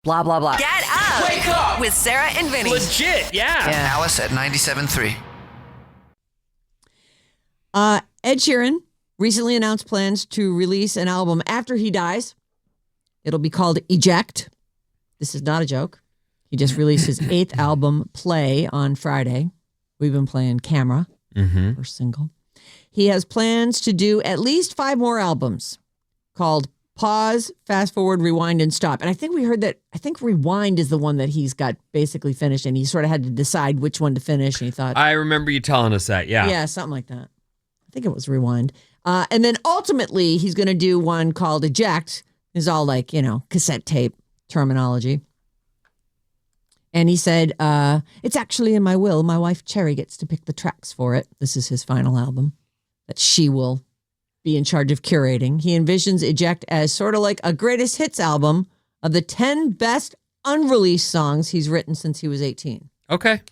Blah, blah, blah. Get up. Wake up With Sarah and Vinnie. Legit, yeah. Alice at 97.3. Ed Sheeran recently announced plans to release an album after he dies. It'll be called Eject. This is not a joke. He just released his 8th album, Play, on Friday. We've been playing Camera, first single. He has plans to do at least 5 more albums called Pause, Fast Forward, Rewind, and Stop. And I think we heard that, I think Rewind is the one that he's got basically finished, and he sort of had to decide which one to finish, and he thought... I remember you telling us that, yeah. Yeah, something like that. I think it was Rewind. And then ultimately, he's going to do one called Eject. It's all like, cassette tape terminology. And he said, it's actually in my will. My wife, Cherry, gets to pick the tracks for it. This is his final album that she will be in charge of curating. He envisions Eject as sort of like a greatest hits album of the 10 best unreleased songs he's written since he was 18. Okay.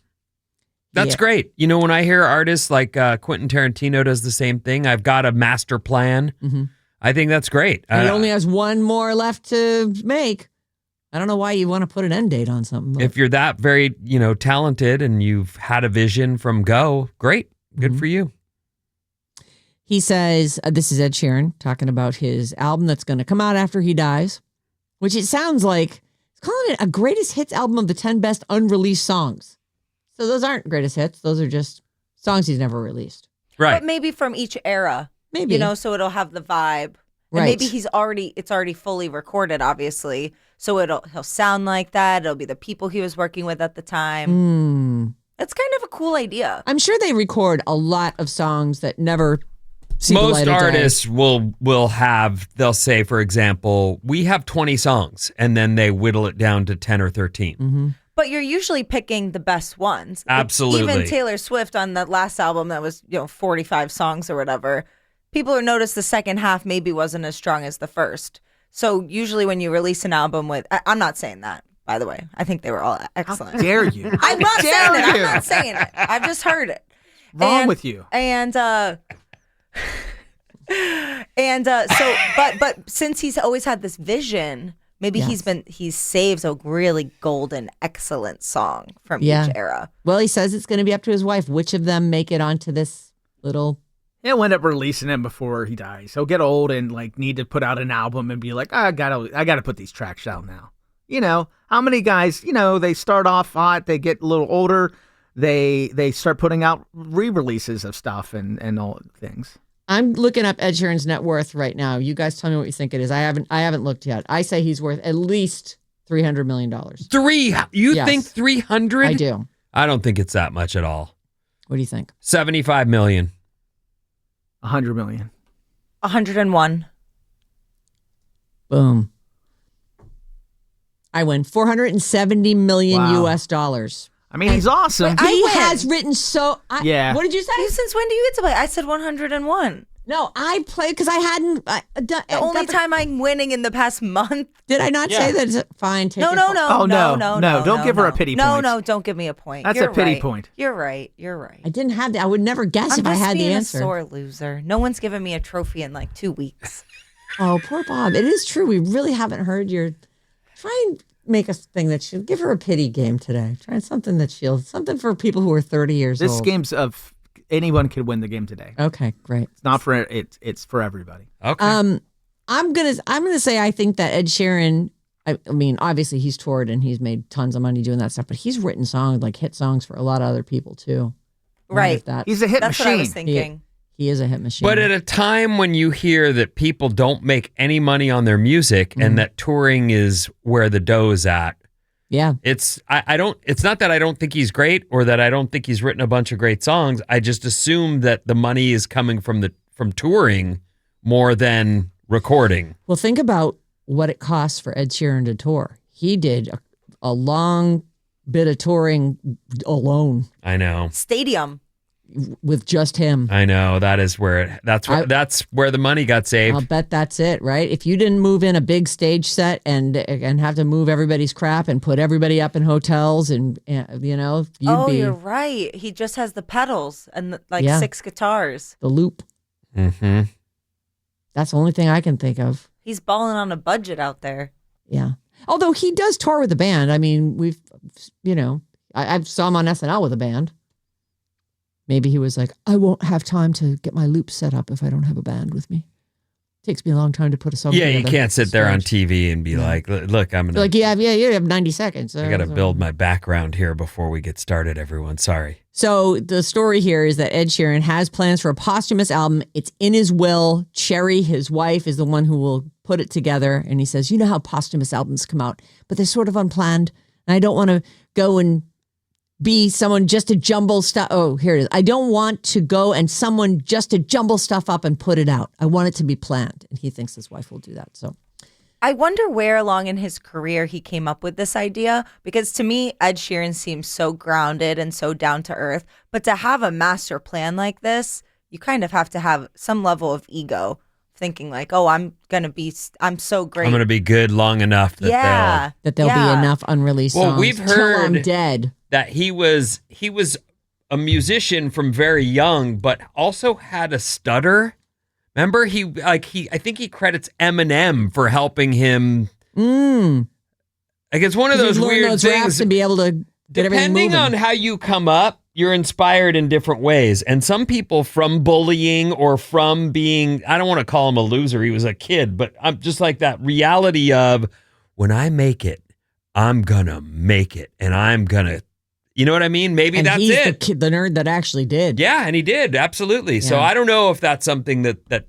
That's great. When I hear artists like Quentin Tarantino does the same thing, I've got a master plan. Mm-hmm. I think that's great. He only has one more left to make. I don't know why you want to put an end date on something. But. If you're that very, talented and you've had a vision from go, great. Good for you. He says, this is Ed Sheeran talking about his album that's going to come out after he dies, which it sounds like he's calling it a greatest hits album of the 10 best unreleased songs. So those aren't greatest hits. Those are just songs he's never released. Right. But maybe from each era. Maybe. So it'll have the vibe. Right. And maybe it's already fully recorded, obviously. So he'll sound like that. It'll be the people he was working with at the time. It's kind of a cool idea. I'm sure they record a lot of songs that never see the light Most of day. artists they'll say, for example, we have 20 songs, and then they whittle it down to 10 or 13. Mm-hmm. But you're usually picking the best ones. Absolutely. Even Taylor Swift on that last album that was, 45 songs or whatever, people who noticed the second half maybe wasn't as strong as the first. So usually when you release an album with, I'm not saying that, by the way. I think they were all excellent. How dare you? I'm not saying it. I'm not saying it. I've just heard it. Wrong with you. But since he's always had this vision, maybe he saves a really golden, excellent song from each era. Well, he says it's going to be up to his wife which of them make it onto this little. He'll end up releasing him before he dies. He'll get old and need to put out an album and be like, I gotta put these tracks out now. How many guys? They start off hot, they get a little older, they start putting out re-releases of stuff and all things. I'm looking up Ed Sheeran's net worth right now. You guys tell me what you think it is. I haven't looked yet. I say he's worth at least $300 million. You think 300? I do. I don't think it's that much at all. What do you think? 75 million. 100 million. 101. Boom. I win. 470 million US dollars. I mean, he's awesome. He has written What did you say? Since when do you get to play? I said 101. No, I played because I hadn't. The only time I'm winning in the past month. Did I not say that? Fine. No. Oh, no. Don't give her a pity point. No, don't give me a point. That's a pity point. You're right. I didn't have that. I would never guess if I had the answer. I'm just being a sore loser. No one's given me a trophy in like 2 weeks. Oh, poor Bob. It is true. We really haven't heard your. Try and make a thing that she'll give her a pity game today. Try something something for people who are 30 years old. This game's of anyone could win the game today. Okay, great. It's not for it's for everybody. Okay. I'm gonna say I think that Ed Sheeran. I mean, obviously he's toured and he's made tons of money doing that stuff, but he's written songs like hit songs for a lot of other people too. Right. He's a hit That's machine. What I was thinking. He is a hit machine. But at a time when you hear that people don't make any money on their music and that touring is where the dough is at, it's not that I don't think he's great or that I don't think he's written a bunch of great songs. I just assume that the money is coming from touring more than recording. Well, think about what it costs for Ed Sheeran to tour. He did a long bit of touring alone. I know. Stadium. With just him. I know. That's where the money got saved. I'll bet that's it, right? If you didn't move in a big stage set and have to move everybody's crap and put everybody up in hotels and you're right. He just has the pedals and 6 guitars. The loop. Mm-hmm. That's the only thing I can think of. He's balling on a budget out there. Yeah. Although he does tour with a band. I mean, I saw him on SNL with a band. Maybe he was like, I won't have time to get my loop set up if I don't have a band with me. Takes me a long time to put a song together. Yeah, you can't sit there on TV and be like, look, I'm going to... you have 90 seconds. I got to build my background here before we get started, everyone. Sorry. So the story here is that Ed Sheeran has plans for a posthumous album. It's in his will. Cherry, his wife, is the one who will put it together. And he says, you know how posthumous albums come out, but they're sort of unplanned. And I don't want to go and be someone just to jumble stuff. Oh, here it is. I don't want to go and someone just to jumble stuff up and put it out. I want it to be planned. And he thinks his wife will do that. So I wonder where along in his career he came up with this idea, because to me, Ed Sheeran seems so grounded and so down to earth. But to have a master plan like this, you kind of have to have some level of ego, thinking like, oh, I'm so great. I'm going to be good long enough that there'll be enough unreleased songs. We've heard I'm dead. That he was a musician from very young, but also had a stutter. Remember, I think he credits Eminem for helping him. Like it's one of those weird those things. Raps and be able to get everything moving. Depending on how you come up, you're inspired in different ways. And some people from bullying or from being, I don't want to call him a loser. He was a kid, but I'm just like that reality of when I make it, I'm gonna make it, and I'm gonna. You know what I mean? Maybe that's he's it. The nerd that actually did. Yeah, and he did. Absolutely. Yeah. So I don't know if that's something that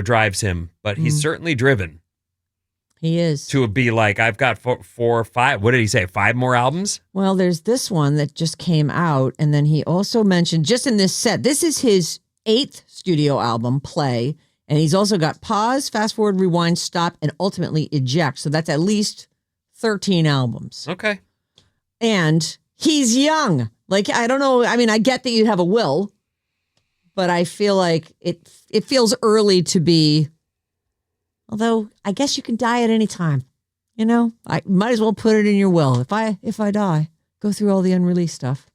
drives him, but he's certainly driven. He is. To be like, I've got 4 or 5, what did he say, 5 more albums? Well, there's this one that just came out, and then he also mentioned, just in this set, this is his 8th studio album, Play, and he's also got Pause, Fast Forward, Rewind, Stop, and ultimately Eject. So that's at least 13 albums. Okay. And he's young. Like, I don't know. I mean, I get that you have a will, but I feel like it feels early to be, although I guess you can die at any time. You know, I might as well put it in your will. If I die, go through all the unreleased stuff.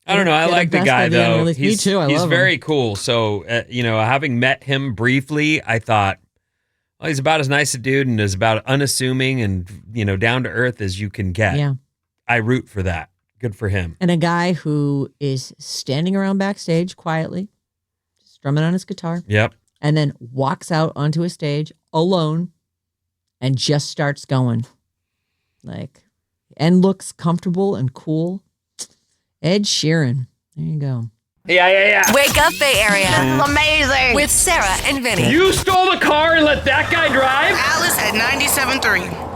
I don't know. I like the guy, though. Me too. He's very cool. So, having met him briefly, I thought, well, he's about as nice a dude and as about unassuming and, down to earth as you can get. Yeah. I root for that. Good for him. And a guy who is standing around backstage quietly, strumming on his guitar. Yep. And then walks out onto a stage alone and just starts going. And looks comfortable and cool. Ed Sheeran. There you go. Yeah. Wake up, Bay Area. This is amazing. With Sarah and Vinnie. You stole the car and let that guy drive? Alice at 97.3.